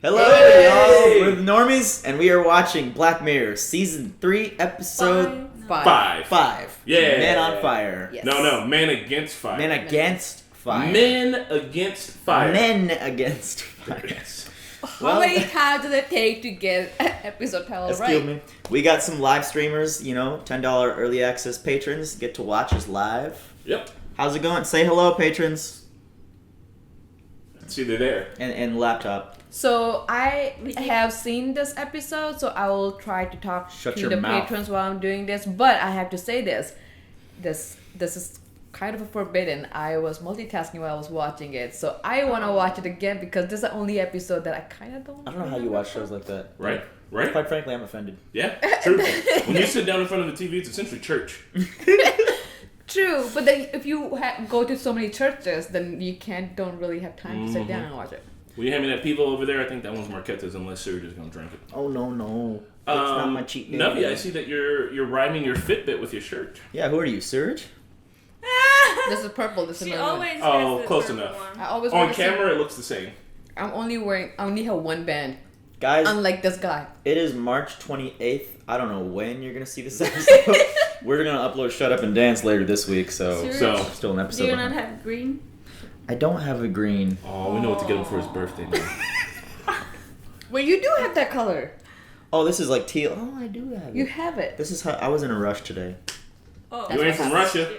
Hello, Hey! y'all. We're the Normies, and we are watching Black Mirror Season 3, Episode 5. Yeah. Men on Fire. Yes. No, Man Against Fire. Men Against Fire. Men Against Fire. Men Against Fire. Yes. How many times does it take to get episode title Excuse right? me. We got some live streamers, $10 early access patrons get to watch us live. Yep. How's it going? Say hello, patrons. See, they're there. And laptop. So I have seen this episode, so I will try to talk Shut to your the mouth. patrons while I'm doing this. But I have to say this is kind of forbidden. I was multitasking while I was watching it, so I want to watch it again because this is the only episode that I kind of don't. I don't know how you watch shows like that. Right? Quite frankly, I'm offended. Yeah, true. When you sit down in front of the TV, it's essentially church. True, but then if you go to so many churches, then you don't really have time to sit down and watch it. Will you hand me that Pivo over there? I think that one's Marqueta's unless Serge is going to drink it. Oh, no. It's not my cheat day. Navi, I see that you're rhyming your Fitbit with your shirt. Yeah, who are you, Serge? This is purple. This is She another one. always Oh, has the close purple enough. one. I always wear On the same- camera, it looks the same. I only have one band, Guys, unlike this guy. it is March 28th. I don't know when you're going to see this episode. We're going to upload Shut Up and Dance later this week, so still an episode Do you not behind. have green? I don't have a green. Oh, we know what to get him for his birthday now. Well, you do have that color. Oh, this is like teal. Oh, I do have You it. have it. This is how I was in a rush today. Oh, You ain't from Russia.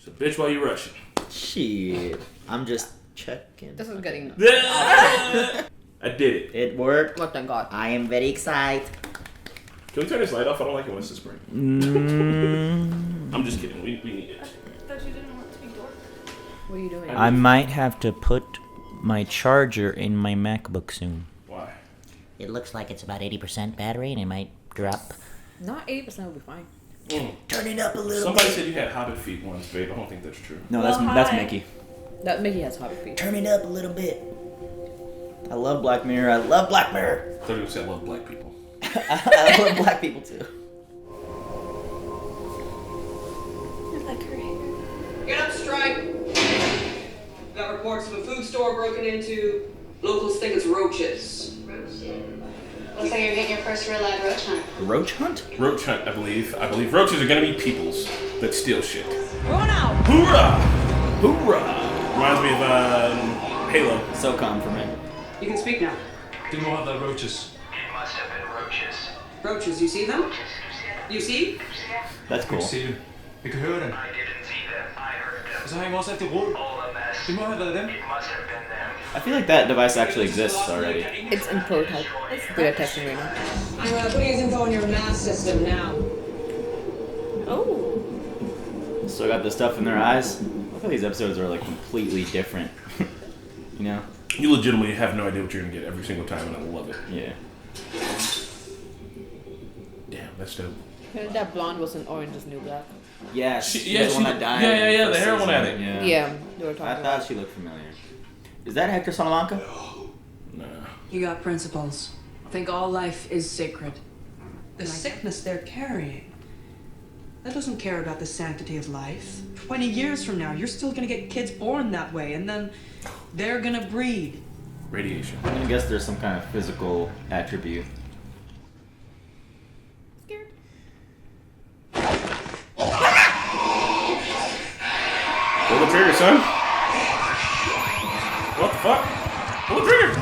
So bitch while you Russian. Shit. I'm just checking. This is getting. I did it. It worked. Oh, thank God. I am very excited. Can we turn this light off? I don't like it when it's this bright. Mm, I'm just kidding. We need it. I thought you didn't want to be dark. What are you doing? I might have to put my charger in my MacBook soon. Why? It looks like it's about 80% battery and it might drop. Not 80% will be fine. Turn it up a little Somebody said you had hobbit feet once, babe. I don't think that's true. No, Well, that's hi. Mickey. That Mickey has hobby feet. Turn it up a little bit. I love Black Mirror. I love Black Mirror. I thought you would say I love black people. I love black people too. I like her hair. Get up, strike! Got reports of a food store broken into. Locals think it's roaches. Looks like you're getting your first real live roach hunt. Roach hunt? Roach hunt, I believe. I believe roaches are gonna be peoples that steal shit. Run out! Hoorah! Hoorah! Reminds me of Halo. SOCOM for me. You can speak now. Do more of the roaches. Roaches, you see them? You see? That's Jeg cool. kan se dem. Jeg kan høre dem. Og så hænger også efter råd. Det må have været dem. I feel like that device actually exists already. It's in prototype. Beta testing right now. I'm putting his info in your mass system now. Oh. Still got the stuff in their eyes. I feel these episodes are like completely different. You know? You legitimately have no idea what you're gonna get every single time, and I love it. Yeah. Damn, that's dope. That blonde was in Orange is New Black. Yeah, She- she's yeah, the one she- that died. yeah, in yeah, first the heroin season. addict. Yeah. Yeah, they were I talking thought about. she looked familiar. Is that Hector Salamanca? Nah. You got principles. Think all life is sacred. The sickness they're carrying. That doesn't care about the sanctity of life. 20 years from now, you're still gonna get kids born that way, and then they're gonna breed. Radiation. I guess there's some kind of physical attribute. Scared. Pull the trigger, son. What the fuck? Pull the trigger!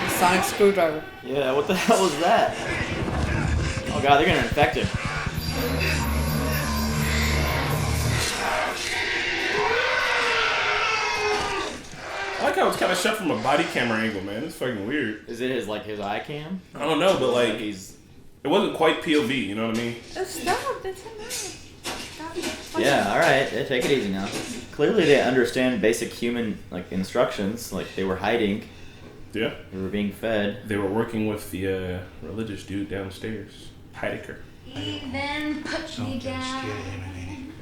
The sonic screwdriver. Yeah, what the hell was that? Oh god, they're gonna infect him. I like how it's kind of shot from a body camera angle, man. It's fucking weird. Is it his eye cam? I don't know, but like, he's it wasn't quite POV, you know what I mean? Stop. That's enough. Stop. yeah. All right, yeah, take it easy now. Clearly, they understand basic human like instructions. Like they were hiding, Yeah. they were being fed. They were working with the religious dude downstairs, Heidegger. Even put me down.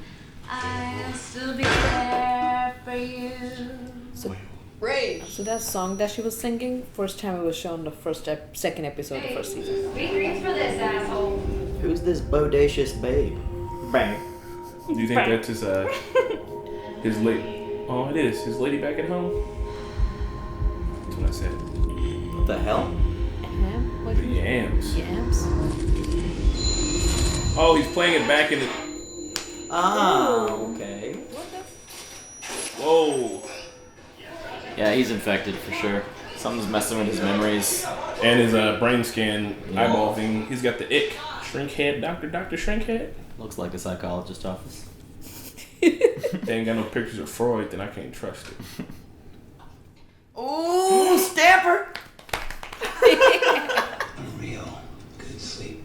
I'll still be there for you. Brave! So that song that she was singing, first time it was shown the second episode of the first season. Free drinks for this asshole. Who's this bodacious babe? Bang. Do you think that's his lady? Oh, it is his lady back at home. I said. What the hell? Ham? What The yams. Yams? Oh, he's playing it back in the. Ah, okay. Whoa. Yeah, he's infected for sure. Something's messing with his memories. And his brain scan eyeball thing. He's got the ick. Shrinkhead, Dr. Shrinkhead. Looks like a psychologist's office. They ain't got no pictures of Freud, then I can't trust it. Ooh, Stamper! Real good sleep.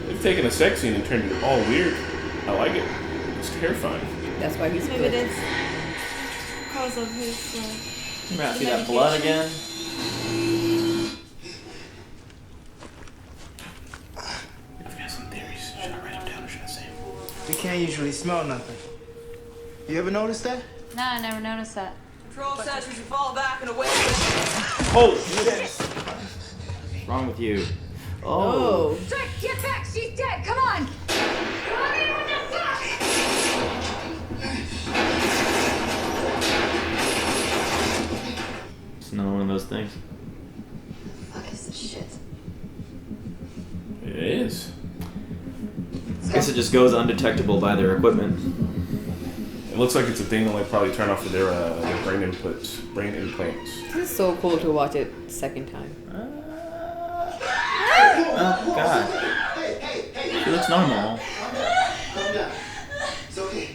They've taken a sex scene and turned it all weird. I like it. It's terrifying. That's why he's Maybe good. it's because of his. You might see that blood again. I've got some theories. Should I write them down or should I say them? We can't usually smell nothing. You ever notice that? No, I never noticed that. Patrol says we should fall back and away. Oh, yes. What's wrong with you? Oh. Drake, get back! She's dead! Come on! Come in, what the fuck? It's another one of those things. Fuck is this shit? It is. I guess it just goes undetectable by their equipment. It looks like it's a thing to like probably turn off for their brain inputs, brain implants. It's so cool to watch it second time. Oh, God. She looks normal. Calm down. It's okay.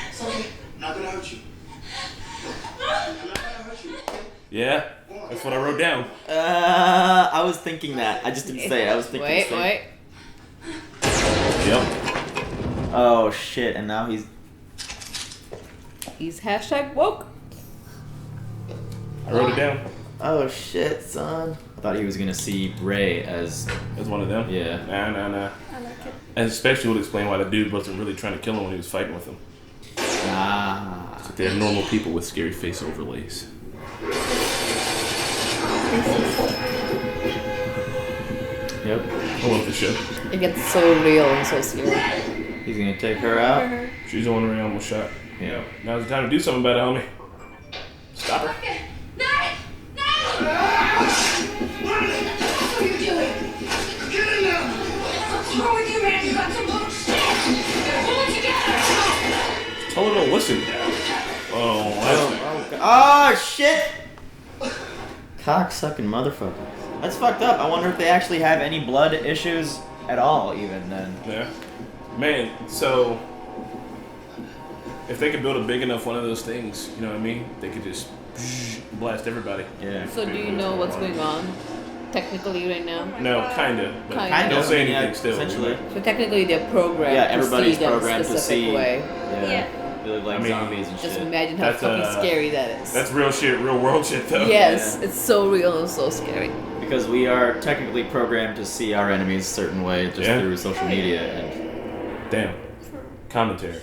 It's okay. I'm not gonna hurt you. I'm not gonna hurt you. Okay? Yeah, that's what I wrote down. I was thinking that. I just didn't say it. I was thinking the same. Wait. Yep. Oh, shit. And now he's... He's hashtag woke. I wrote it down. Oh, shit, son. I thought he was going to see Ray as... As one of them? Yeah. Nah. I like it. And especially would explain why the dude wasn't really trying to kill him when he was fighting with him. Ah. So they're normal people with scary face overlays. Yep. I love the show. It gets so real and so scary. He's going to take her out. She's the one Ray almost shot. Yeah. Now's the time to do something about it, homie. Stop her. No! No! What are you doing? Get in there! What's wrong with you, man? You got some little shit! Pull it together! Tell her to listen. Oh, Oh, shit! Cock-sucking motherfucker. That's fucked up. I wonder if they actually have any blood issues at all, even then. yeah. Man, so... If they could build a big enough one of those things, you know what I mean? They could just blast everybody. Yeah. So do you know what's going on technically right now? No, kinda. But Kinda. don't say Yeah, anything still. essentially. So technically they're programmed Yeah, to everybody's see them programmed to specific see. way. Yeah. They look like I mean, zombies and Just shit. imagine how That's, fucking scary that is. That's real shit, real world shit though. Yes, Yeah. it's so real and so scary. Because we are technically programmed to see our enemies a certain way just Yeah. through social media. And Damn. Commentary.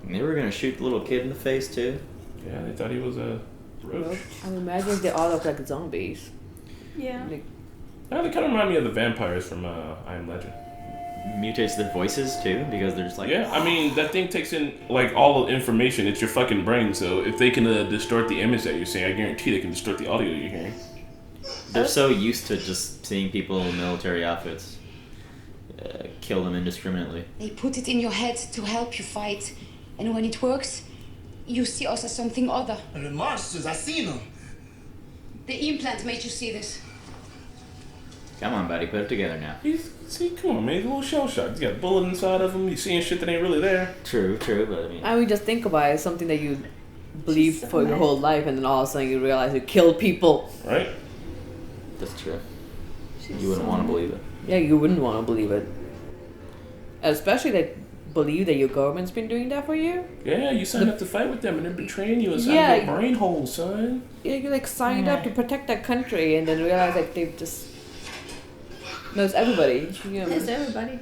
they were going to shoot the little kid in the face, too. Yeah, they thought he was a roach. I mean, imagine if they all look like zombies. Yeah. Like, Yeah, they kind of remind me of the vampires from I Am Legend. Mutates their voices, too, because they're just like... Yeah, I mean, that thing takes in, like, all the information. It's your fucking brain, so if they can distort the image that you're seeing, I guarantee they can distort the audio you're hearing. They're so used to just seeing people in military outfits kill them indiscriminately. They put it in your head to help you fight. And when it works, you see us as something other. The monsters, I seen them. The implant made you see this. Come on, buddy, put it together now. Come on, man, he's a little shell shocked. He's got a bullet inside of him. He's seeing shit that ain't really there. True, but I mean... I mean, just think about it. It's something that you believe for your whole life, and then all of a sudden you realize you killed people. Right? That's true. You wouldn't want to believe it. Yeah, you wouldn't want to believe it. Especially that believe that your government's been doing that for you. Yeah, you signed up to fight with them and they're betraying you inside Yeah. your brain hole, son. Yeah, you like signed up to protect that country, and then realize that they've just... No, it's everybody. You know. It's everybody.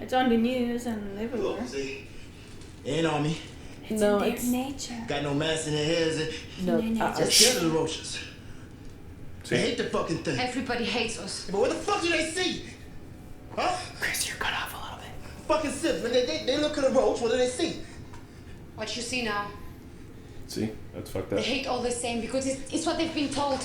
It's on the news and everywhere. Look, see? They ain't on me. No, Their it's... nature. Got no mass in their heads. No, They're scared of the roaches. They hate the fucking thing. Everybody hates us. But what the fuck do they see? Huh? Chris, you're cut off a little bit. Fucking sip. When they look at a roach, what do they see? What you see now. See? That's fucked They up. hate all the same because it's what they've been told.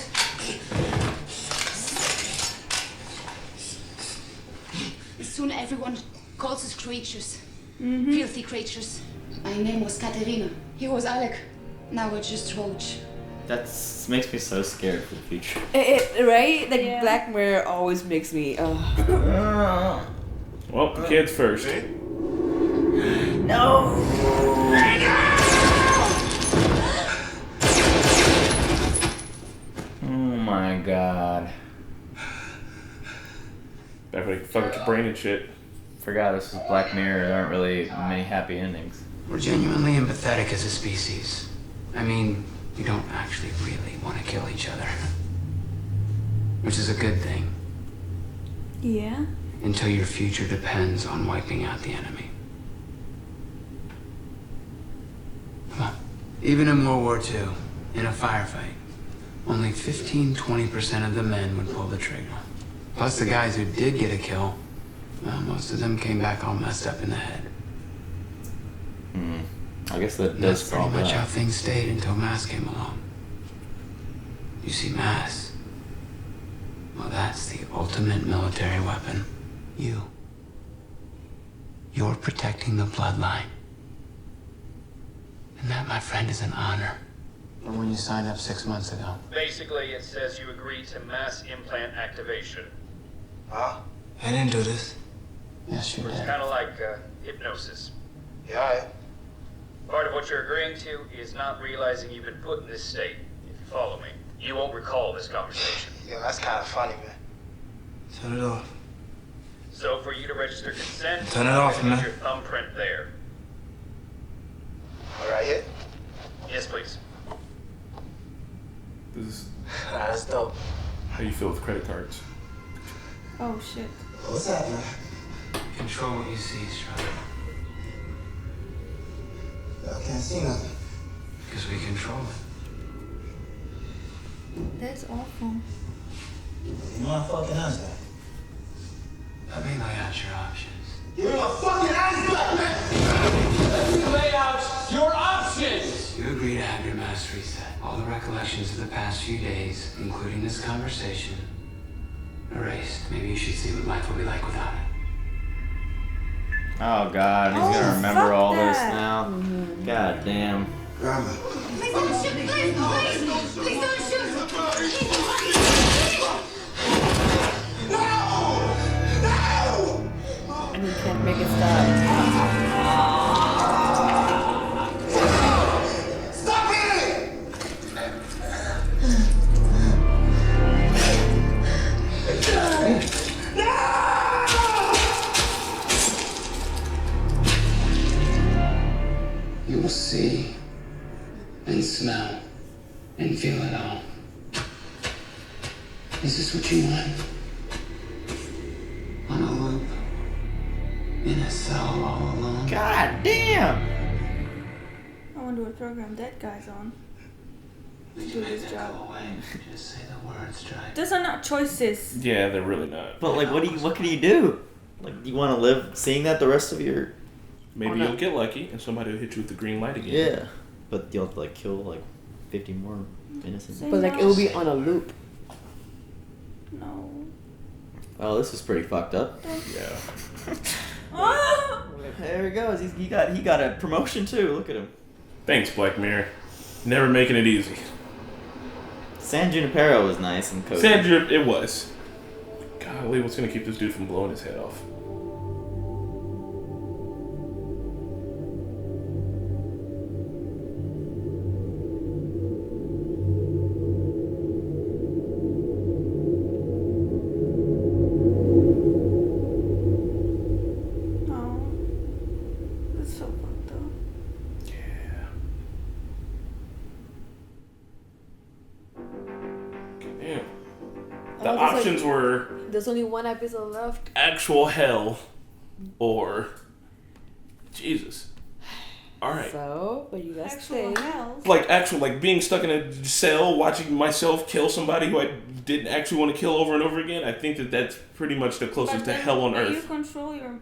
Soon everyone calls us creatures. Filthy creatures. My name was Katerina. He was Alec. Now we're just Roach. That's makes me so scared for the future. Right? Like Yeah. Black Mirror always makes me. Well, the kids first. No. Oh my god. Back when they fuck with your brain and shit. Forgot this was Black Mirror. There aren't really many happy endings. We're genuinely empathetic as a species. I mean, we don't actually really want to kill each other. Which is a good thing, Yeah. until your future depends on wiping out the enemy. Come on. Even in World War II, in a firefight, only 15-20% of the men would pull the trigger. Plus the guys who did get a kill, well, most of them came back all messed up in the head. I guess that And that's does pretty solve much how that. things stayed until Mass came along. You see, Mass, well, that's the ultimate military weapon. You're protecting the bloodline. And that, my friend, is an honor. From when you signed up 6 months ago. Basically, it says you agree to mass implant activation. Huh? I didn't do this. Yes, you It's did. kind of like hypnosis. Yeah, Part of what you're agreeing to is not realizing you've been put in this state. If you follow me, you won't recall this conversation. Yeah, that's kind of funny, man. Turn it off. So for you to register consent, Turn it off, I'm gonna man. need your thumbprint there. All right, here? Yes, please. This is That's dope. how you feel with credit cards. Oh shit. What's happening? Control what you see, Strider. I can't see nothing. Because we control it. That's awful. You want to fucking answer that? Let me lay out your options. You want to fucking answer that, man? Let me lay out your options! You agree to have your mass reset. All the recollections of the past few days, including this conversation, erased. Maybe you should see what life will be like without it. Oh god, he's gonna remember all this now. God damn. Grandma. Please don't shoot! Please don't shoot! And you can't make it stop. Stop it! You will see and smell and feel it all. Is this what you want? On a loop? In a cell all alone? God damn! I wonder what program that guy's on. To do his job. Go away. Just say the words, Strider. Those are not choices. Yeah, they're really not. But like, what can you do? Like, you want to live seeing that the rest of your? Maybe you'll get lucky and somebody will hit you with the green light again. Yeah, but you'll have to like kill like 50 more innocent. Say But like, no. it will be on a loop. No. Oh, this is pretty fucked up. Yeah. Ah! There he goes. He got a promotion too. Look at him. Thanks, Black Mirror. Never making it easy. San Junipero was nice and cozy. Sandra, it was. Golly, what's gonna keep this dude from blowing his head off? Oh. That's so fucked up. Yeah. Damn. The there's options were There's only one episode left. actual hell or Jesus. Alright. So, what you guys Actual think? hell. Like actual, like being stuck in a cell watching myself kill somebody who I didn't actually want to kill over and over again. I think that that's pretty much the closest But to then- hell on but You earth. control your.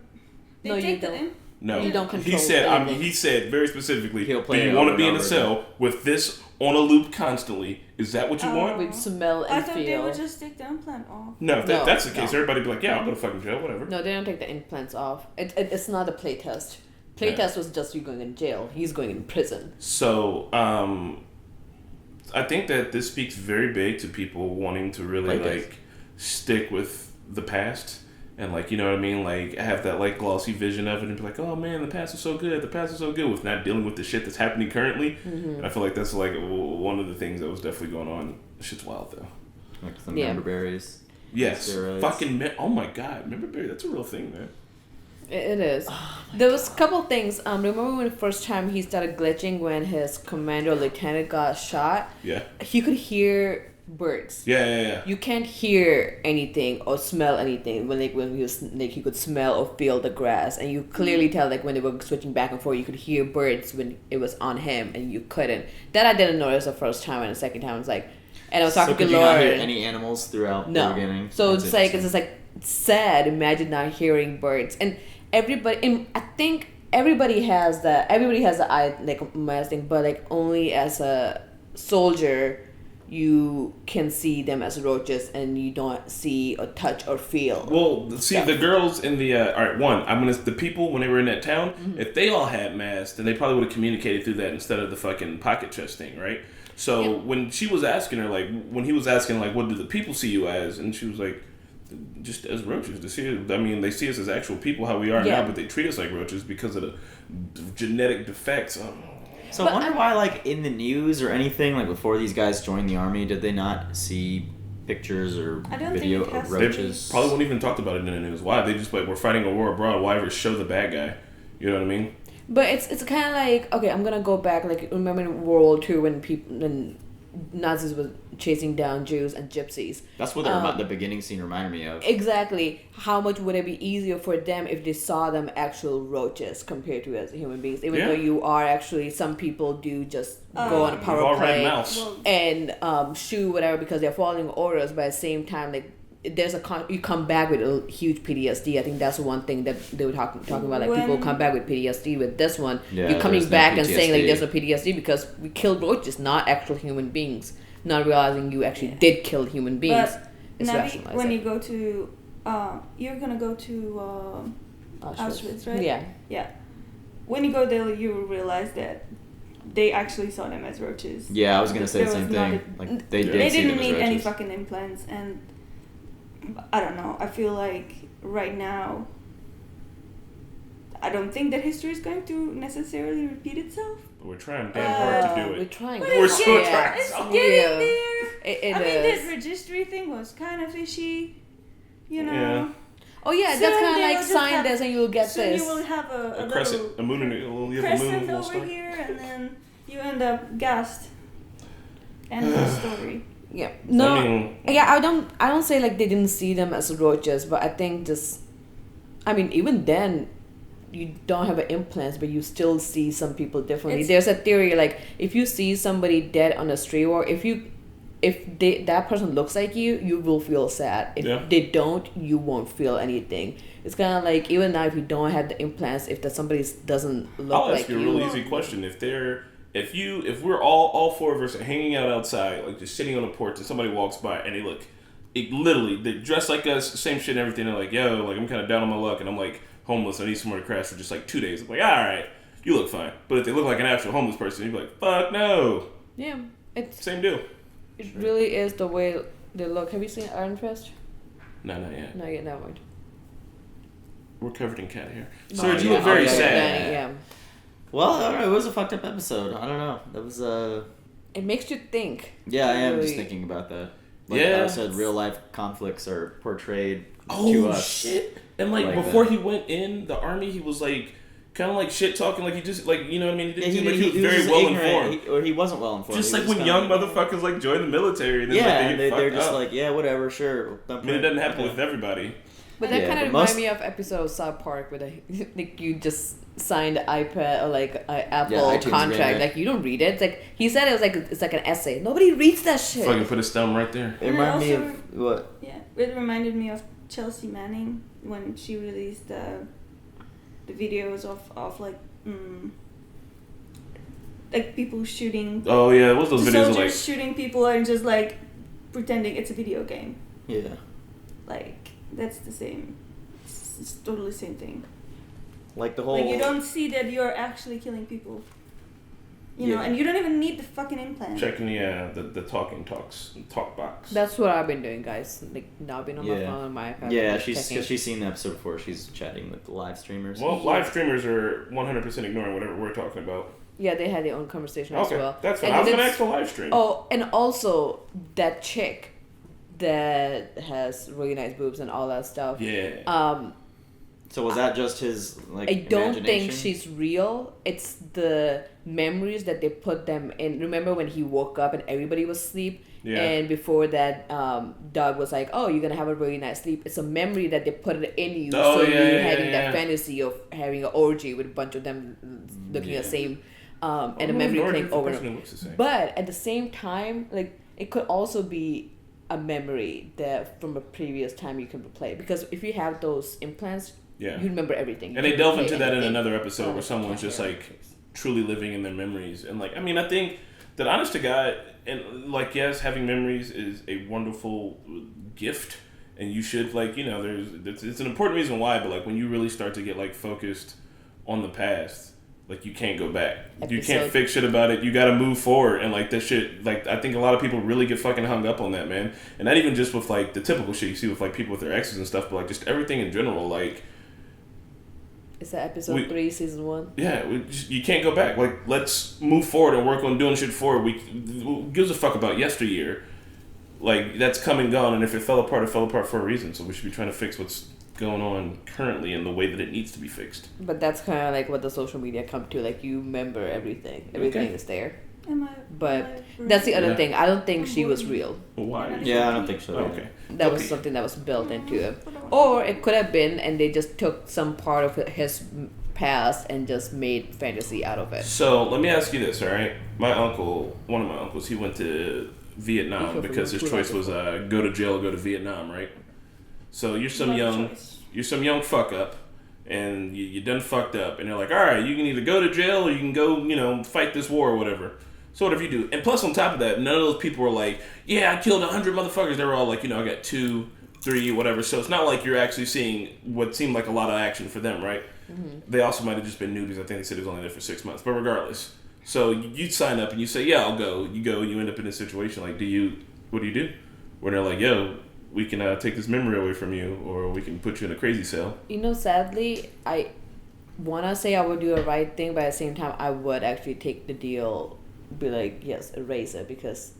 They No, you take don't. the. No, You don't control he said. anything. He said very specifically. He'll Do play you it want to over be and in a over cell with this on a loop constantly? Is that what you want? With smell I and thought they feel. would just take the implant off. No, if No, that's the case, no. everybody'd be like, yeah, I'll go to fucking jail, whatever. No, they don't take the implants off. It's not a play test. Play Yeah. test was just you going in jail. He's going in prison. So, I think that this speaks very big to people wanting to really Like like stick with the past and like, you know what I mean, like have that like glossy vision of it and be like, oh man, the past is so good, with not dealing with the shit that's happening currently. And I feel like that's like one of the things that was definitely going on. Shit's wild though. Like some Yeah. member berries. Yes, Steroids. fucking oh my god, remember Barry? That's a real thing, man. It is. There was a couple things. Remember when the first time he started glitching when his commander lieutenant got shot? Yeah. He could hear birds. Yeah. You can't hear anything or smell anything when he was like he could smell or feel the grass, and you clearly tell like when they were switching back and forth, you could hear birds when it was on him, and you couldn't. That I didn't notice the first time, and the second time I was like, and I was talking so could to you not hear Lauren. any animals throughout No. the beginning? So That's it's like interesting. sad. Imagine not hearing birds, and everybody. And I think everybody has the eye like mask thing, but like only as a soldier, you can see them as roaches, and you don't see or touch or feel. Well, see, the girls in the all right, the people when they were in that town, if they all had masks, then they probably would have communicated through that instead of the fucking pocket chest thing, right? So when she was asking her, like, when he was asking, like, what do the people see you as, and she was like, just as roaches. They see us as actual people, how we are now, but they treat us like roaches because of the genetic defects. So I wonder why, like, in the news or anything, like, before these guys joined the army, did they not see pictures or I don't video think it has of to be. roaches? They probably wouldn't even talked about it in the news. Why? They just like, we're fighting a war abroad. Why ever show the bad guy? You know what I mean? But it's kind of like, okay, I'm gonna go back. Like, remember in World War II when Nazis were chasing down Jews and Gypsies. That's what the beginning scene reminded me of. Exactly. How much would it be easier for them if they saw them actual roaches compared to as human beings? Even though you are actually, some people do just go on a power play and shoot whatever because they're following orders. But at the same time, like, there's you come back with a huge PTSD. I think that's one thing that they were talking about. Like, people come back with PTSD. With this one, you're coming back and saying like there's no PTSD because we killed roaches, not actual human beings. Not realizing you actually did kill human beings. But Navi, when you go to, you're gonna go to Auschwitz, right? Yeah. Yeah. When you go there, you will realize that they actually saw them as roaches. Yeah, I was gonna say the same thing. Like they didn't need any fucking implants, and I don't know. I feel like right now, I don't think that history is going to necessarily repeat itself. But we're trying damn hard to do it. We're trying. We're so trying. It's so getting hard. there. I mean, that registry thing was kind of fishy, you know. Yeah. Oh yeah, Soon that's kind they of will like just sign have- this and you'll get soon this. you will have a crescent, little a moon, and you have a moon crescent little over star. here, and then you end up gassed. End of the story. Yeah. No. I mean, I don't say like they didn't see them as roaches, but I think just, I mean, even then, you don't have implants, but you still see some people differently. There's a theory like if you see somebody dead on the street, or if that person looks like you will feel sad. If they don't, you won't feel anything. It's kind of like even now if you don't have the implants, if that somebody doesn't look I'll like ask you a really easy question. If we're all four of us are hanging out outside, like just sitting on a porch, and somebody walks by and they dress like us, same shit and everything. They're like, yo, like I'm kind of down on my luck, and I'm like homeless. I need somewhere to crash for just like 2 days. I'm like, all right, you look fine. But if they look like an actual homeless person, you'd be like, fuck no. Yeah, it's same deal. It really is the way they look. Have you seen Iron Fist? No, not yet. Not yet. Never mind. We're covered in cat hair. No, Serge, you look very sad. Yeah. Well, I don't know, it was a fucked up episode. I don't know. That was It makes you think. Yeah, I am Really. just thinking about that. Like Yeah. I said, real life conflicts are portrayed to Oh us. shit! And like before he went in the army, he was like kind of like shit talking, like he just like you know what I mean. He didn't seem like he was very just well ignorant. informed. Or he wasn't well informed. Just He like was when kinda young motherfuckers like join the military, and then Yeah, like, they and get they're fucked just up. like, yeah, whatever, sure. I mean, it doesn't happen with everybody. But that Yeah, kind of but reminds most- me of episode of South Park where like you just signed an iPad or like an Apple iTunes contract. agreement. Like you don't read it. It's like he said it's like an essay. Nobody reads that shit. Fucking put his thumb right there. It And reminded me also- of what? Yeah, it reminded me of Chelsea Manning when she released the the videos of like people shooting. Oh yeah, what's those videos soldiers like shooting people and just like pretending it's a video game. Yeah. Like that's the same. It's totally the same thing. Like the whole. Like you don't see that you're actually killing people. You know, and you don't even need the fucking implant. checking the talk box. That's what I've been doing, guys. Like now, been on my phone and my iPad. Yeah, like, she's seen the episode before. She's chatting with the live streamers. Well, live streamers are 100% ignoring whatever we're talking about. Yeah, they had their own conversation as well. That's fine. I was gonna ask the live stream. Oh, and also that chick that has really nice boobs and all that stuff. Yeah. So was that just his I don't think she's real. It's the memories that they put them in. Remember when he woke up and everybody was asleep? Yeah. And before that, Doug was like, "Oh, you're gonna have a really nice sleep." It's a memory that they put it in you, so you're having that fantasy of having an orgy with a bunch of them looking the same, and a memory playing over. But at the same time, like it could also be a memory that from a previous time you can replay, because if you have those implants. Yeah. You remember everything. And they delve into that in another episode where someone's just like truly living in their memories. And like, I mean, I think that honest to God, and like, yes, having memories is a wonderful gift. And you should like, you know, it's an important reason why, but like when you really start to get like focused on the past, like you can't go back. You can't fix shit about it. You got to move forward. And like that shit, like I think a lot of people really get fucking hung up on that, man. And not even just with like the typical shit you see with like people with their exes and stuff, but like just everything in general, like. It's episode 3, season 1. Yeah, you can't go back. Like, let's move forward and work on doing shit forward. Who gives a fuck about yesteryear? Like, that's come and gone, and if it fell apart for a reason. So we should be trying to fix what's going on currently in the way that it needs to be fixed. But that's kind of like what the social media come to. Like, you remember everything. Everything is there. But that's the other thing. I don't think she was real. Why? Yeah, I don't think so. Okay. That was something that was built into it. Or it could have been, and they just took some part of his past and just made fantasy out of it. So let me ask you this, all right? One of my uncles, he went to Vietnam because his choice was go to jail or go to Vietnam, right? So you're some young fuck up, and you done fucked up, and they're like, all right, you can either go to jail or you can go, fight this war or whatever. So whatever you do. And plus on top of that, none of those people were like, yeah, I killed 100 motherfuckers. They were all like, I got 2, 3, whatever. So it's not like you're actually seeing what seemed like a lot of action for them, right? Mm-hmm. They also might have just been newbies. I think they said it was only there for 6 months. But regardless. So you'd sign up and you say, yeah, I'll go. You go and you end up in a situation like, what do you do? Where they're like, yo, we can take this memory away from you, or we can put you in a crazy cell. Sadly, I want to say I would do the right thing, but at the same time, I would actually take the deal, be like, yes, erase it, because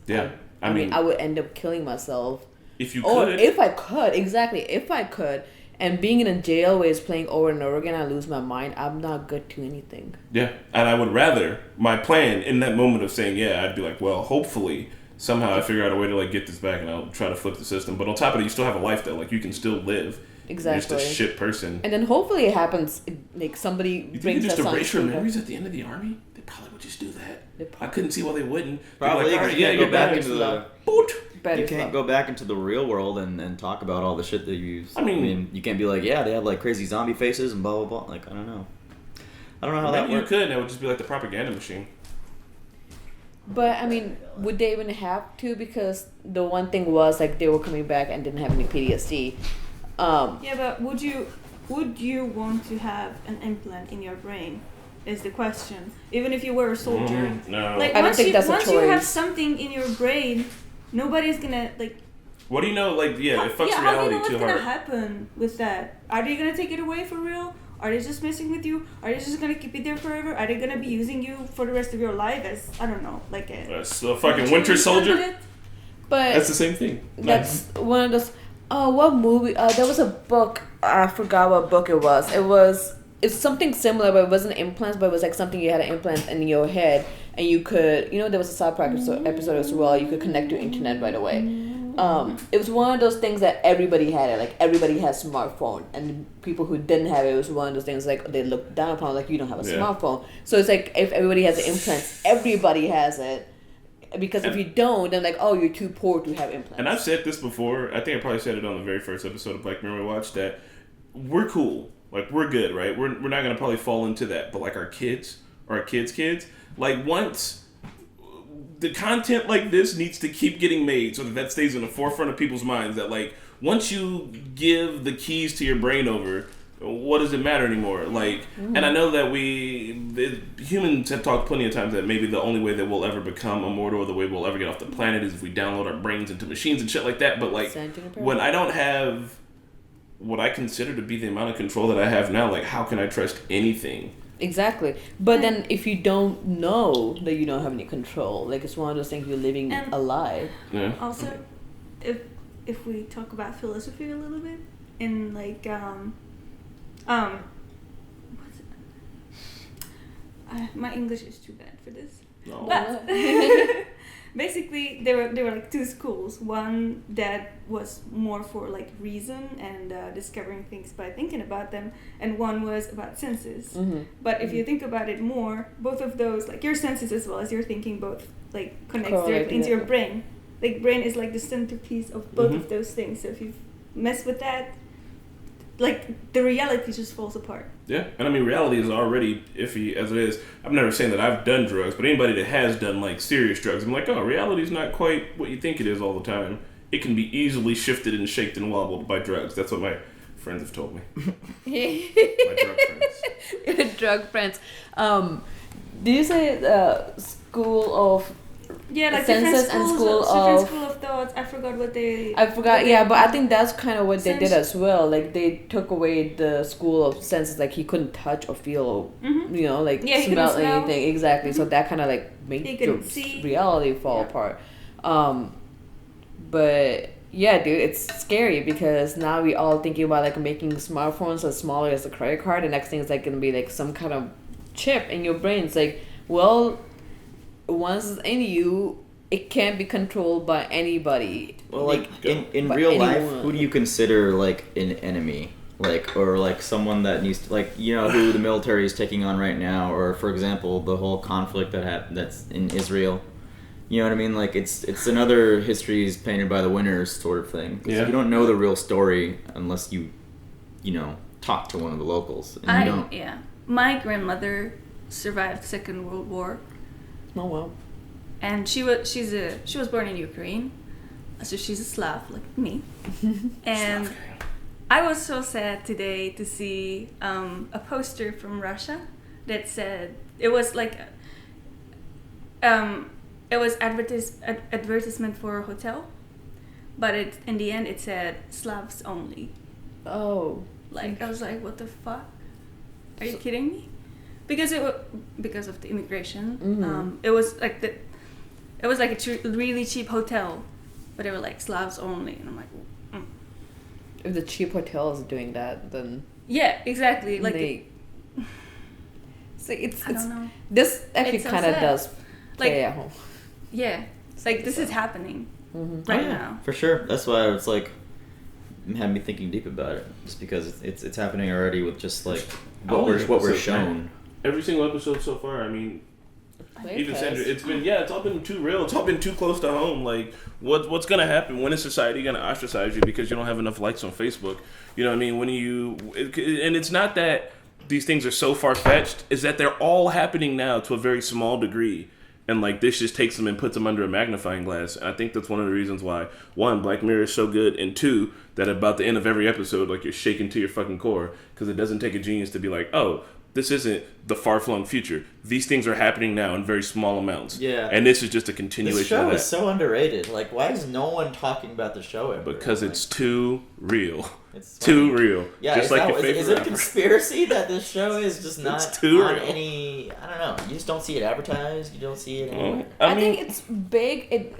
I mean, I would end up killing myself. If you or could. If I could, exactly. If I could. And being in a jail where it's playing over and over again, I lose my mind. I'm not good to anything. Yeah, and I would rather, my plan in that moment of saying, yeah, I'd be like, well, hopefully somehow I figure out a way to like get this back and I'll try to flip the system. But on top of it, you still have a life though. Like you can still live. Exactly. You're just a shit person. And then hopefully it happens, like somebody you brings think you us on. just erase your memories at the end of the army? They probably would just do that. I couldn't see why they wouldn't. Probably, like, you can't go back into the... You can't go back into the real world and talk about all the shit that you used. I mean, you can't be like, yeah, they had like crazy zombie faces and blah, blah, blah. Like, I don't know how that works. You could, and it would just be like the propaganda machine. But, I mean, would they even have to? Because the one thing was, like, they were coming back and didn't have any PTSD. Yeah, but would you want to have an implant in your brain? Is the question. Even if you were a soldier. No. Like, I don't think that's a choice. Once you have something in your brain, nobody's gonna, like... What do you know? Like, yeah, it fucks reality too hard. How do you know what's gonna happen with that? Are they gonna take it away for real? Are they just messing with you? Are they just gonna keep it there forever? Are they gonna be using you for the rest of your life as, I don't know, like a fucking Winter Soldier? But that's the same thing. That's one of those... Oh, what movie? There was a book. I forgot what book it was. It's something similar, but it wasn't implants, but it was like something you had an implant in your head, and you could, there was a South Park episode as well, you could connect to internet right away. It was one of those things that everybody had it, like everybody has a smartphone, and people who didn't have it, it was one of those things like they looked down upon, like you don't have a smartphone. So it's like if everybody has the implants, everybody has it. Because if you don't, then like, oh, you're too poor to have implants. And I've said this before, I think I probably said it on the very first episode of Black Mirror we watched, that we're cool. Like, we're good, right? We're not going to probably fall into that. But, like, our kids, or our kids, like, once the content like this needs to keep getting made so that stays in the forefront of people's minds, that, like, once you give the keys to your brain over, what does it matter anymore? Like, and I know that humans have talked plenty of times that maybe the only way that we'll ever become immortal, or the way we'll ever get off the planet, is if we download our brains into machines and shit like that. But, like, when I don't have what I consider to be the amount of control that I have now, like, how can I trust anything? Exactly. But then if you don't know that you don't have any control, like, it's one of those things, you're living alive. Yeah. Also, if we talk about philosophy a little bit, in like what's it? My English is too bad for this. No. But basically, there were like two schools. One that was more for like reason and discovering things by thinking about them, and one was about senses. But if you think about it more, both of those, like your senses as well as your thinking, both like connects directly into your brain. Like, brain is like the centerpiece of both of those things. So if you mess with that, like, the reality just falls apart. Yeah, and I mean, reality is already iffy as it is. I'm never saying that I've done drugs, but anybody that has done, like, serious drugs, I'm like, oh, reality's not quite what you think it is all the time. It can be easily shifted and shaked and wobbled by drugs. That's what my friends have told me. My drug friends. Drug friends. Do you say school of... Yeah, like senses different and school of thoughts. I forgot what they... yeah, but I think that's kind of what they did as well. Like, they took away the school of senses. Like, he couldn't touch or feel, you know, like, smell anything. Exactly. So that kind of, like, made your reality fall apart. But, yeah, dude, it's scary because now we all thinking about, like, making smartphones as smaller as a credit card. The next thing is, like, going to be, like, some kind of chip in your brain. It's like, well... once it's in you, it can't be controlled by anybody. Well, like in real life, who do you consider like an enemy? Like, or like someone that needs to, like, you know, who the military is taking on right now, or for example, the whole conflict that's in Israel. You know what I mean? Like, it's another histories painted by the winners sort of thing. Yeah. You don't know the real story unless you know, talk to one of the locals. And you don't. Yeah. My grandmother survived Second World War. Oh wow! And she was born in Ukraine, so she's a Slav like me. And I was so sad today to see a poster from Russia that said it was like it was advertisement for a hotel, but in the end it said Slavs only. Oh, like I was like, what the fuck? Are you kidding me? Because of the immigration, it was like a really cheap hotel, but they were like Slavs only, and I'm like, if the cheap hotel is doing that, then yeah, exactly. Like, so it's I don't know. This actually kind of does play at home. Yeah, it's like this is happening right now for sure. That's why it's like had me thinking deep about it, just because it's happening already with just like what we're shown. Every single episode so far, I mean, even Sandra, it's all been too real. It's all been too close to home. Like, what's gonna happen? When is society gonna ostracize you because you don't have enough likes on Facebook? You know what I mean? And it's not that these things are so far-fetched, is that they're all happening now to a very small degree. And, like, this just takes them and puts them under a magnifying glass. And I think that's one of the reasons why, one, Black Mirror is so good, and two, that about the end of every episode, like, you're shaken to your fucking core. Because it doesn't take a genius to be like, oh, this isn't the far-flung future. These things are happening now in very small amounts. Yeah. And this is just a continuation of that. The show is so underrated. Like, why is no one talking about the show ever? Because it's too real. It's too real. Yeah, just like your favorite is it a conspiracy that this show is just not it's too on real. Any... I don't know. You just don't see it advertised. You don't see it anywhere. I think it's big.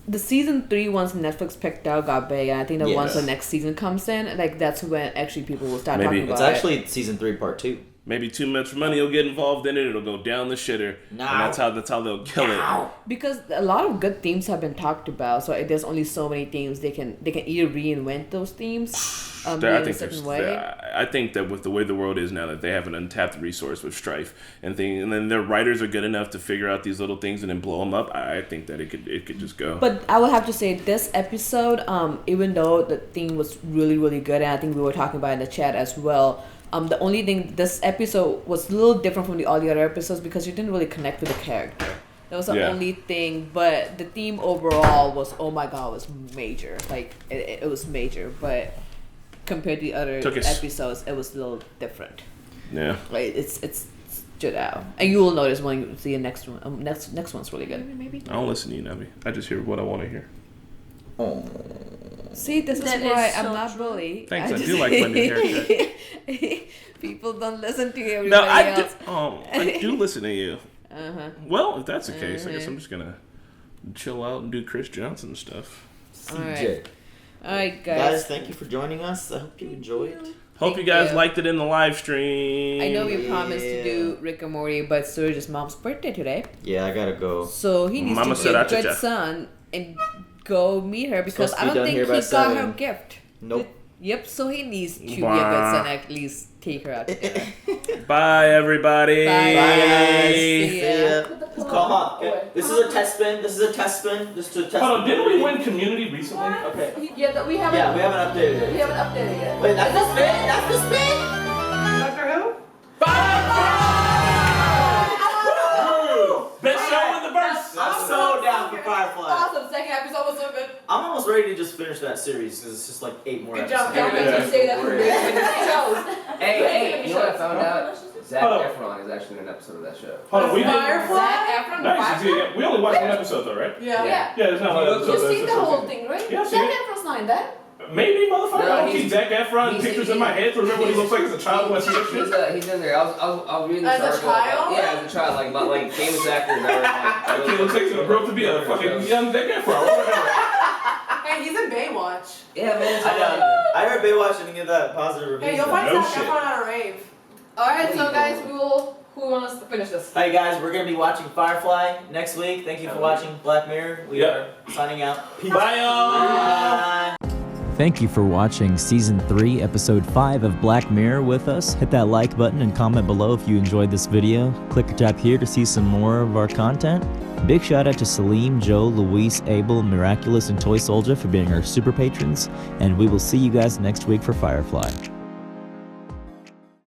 The season 3, once Netflix picked out, got big, and I think that once the next season comes in, like, that's when actually people will start talking about it. It's actually season 3, part 2. Maybe too much money will get involved in it. It'll go down the shitter. And that's how they'll kill it. Because a lot of good themes have been talked about, so there's only so many themes they can either reinvent those themes in a certain way. I think that with the way the world is now, that they have an untapped resource with Strife and things, and then their writers are good enough to figure out these little things and then blow them up. I think that it could just go. But I would have to say this episode, even though the theme was really, really good, and I think we were talking about it in the chat as well, The only thing, this episode was a little different from all the other episodes because you didn't really connect with the character. That was the only thing, but the theme overall was, oh my god, was major. Like, it was major, but compared to the other episodes, it was a little different. Yeah. Like, it's stood out. And you will notice when you see the next one. Next one's really good. Maybe. I don't listen to you, Navi. I just hear what I want to hear. Oh. See, this is why I'm not bully. Thanks, I do like my new haircut. People don't listen to everybody else. I do listen to you. Uh-huh. Well, if that's the case, I guess I'm just gonna chill out and do Chris Johnson stuff. CJ. All right, guys, thank you for joining us. I hope you enjoyed. Hope you guys liked it in the live stream. I know we promised to do Rick and Morty, but Surge's mom's birthday today. Yeah, I gotta go. So he needs to be a good son and go meet her because I don't think he got her gift. Nope. Yep, so he needs to be a good son and at least take her out to dinner. Bye, everybody. Bye, guys. See ya. Come on. Okay. This is a test spin. This is a test spin. Hold on, didn't we win community recently? Okay. Yeah, we haven't updated it. We haven't updated it yet. Wait, that's the spin? That's the spin? Dr. Who? Best show in the verse. I'm so down for Firefly. Awesome. Second episode was so good. I'm almost ready to just finish that series because it's just like 8 more episodes. Don't make you say that for me. Hey, you know what I found out? Zac Efron is actually in an episode of that show. Hold on, we did. Zac Efron? Nice. We only watched one episode though, right? Yeah. There's not one episode. You've seen the whole thing, right? Yeah, Zac Efron's not in that. Maybe, motherfucker. I don't keep Zac Efron pictures in my head to remember what he looks like as a child when I see that shit. He's in there. I was reading this article. As a child? Yeah, as a child, like famous actors that That kid looks like he's gonna grow up to be a fucking young Zac Efron. Hey, he's in Baywatch. Yeah, man. I heard Baywatch didn't get that positive review. Hey, you'll find Zac Efron at a rave. Alright, so guys, who wants to finish this? Hey guys, we're gonna be watching Firefly next week. Thank you for watching Black Mirror. We are signing out. Peace. Bye, y'all. Thank you for watching Season 3, Episode 5 of Black Mirror with us. Hit that like button and comment below if you enjoyed this video. Click or tap here to see some more of our content. Big shout out to Salim, Joe, Luis, Abel, Miraculous, and Toy Soldier for being our super patrons. And we will see you guys next week for Firefly.